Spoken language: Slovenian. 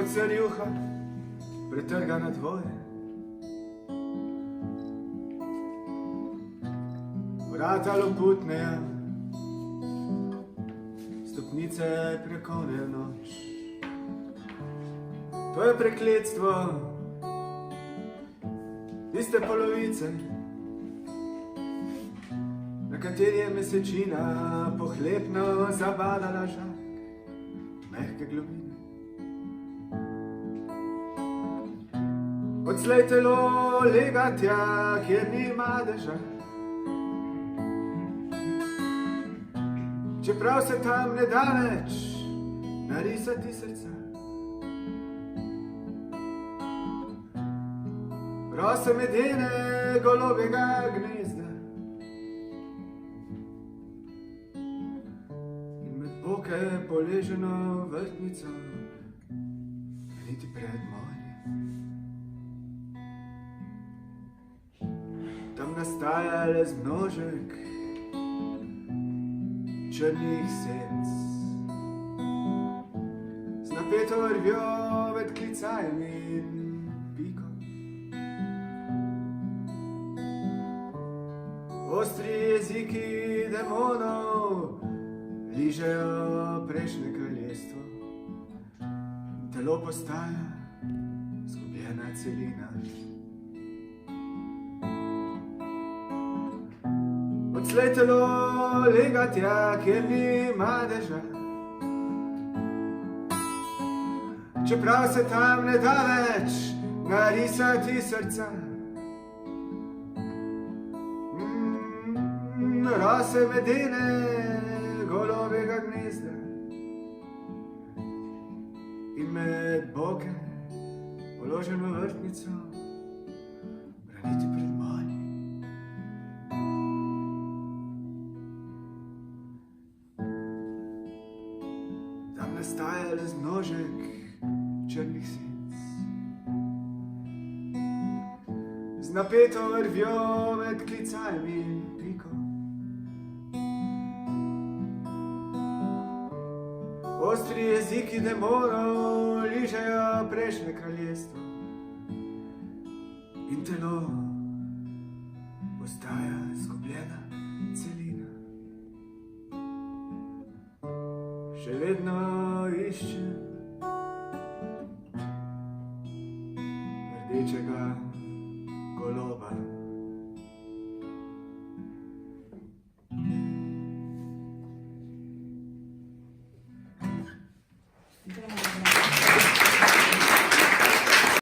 se rjuha pretrga na dvoje. Vrata loputneja, stopnice prekonejo noč. To je prekletstvo tiste polovice, na kateri je mesečina pohlepno zabadala žak mehke globine. Odslej telo lega tja, kjer ni madeža, čeprav se tam ne da več narisati srca. Rose medene golobjega gnezda in med boke poleženo vrtnico niti pred morje. Tam nastaja le zmnožek črnih senc z napeto vrvjo med klicajem in piko. Ostri jeziki demonov ližejo prejšnje kraljestvo. Telo postaja zgubljena celina. Odslej telo lega tja, kjer ni madeža, čeprav se tam ne da več narisati srca. Rose medene golobjega gnezda in med boke položeno vrtnico braniti pred morje. Tam nastaja le zmnožek črnih senc z napeto vrvjo med klicajem in piko. Ostri jeziki demonov ližejo prejšnje kraljestvo in telo postaja zgubljena celina. Še vedno išče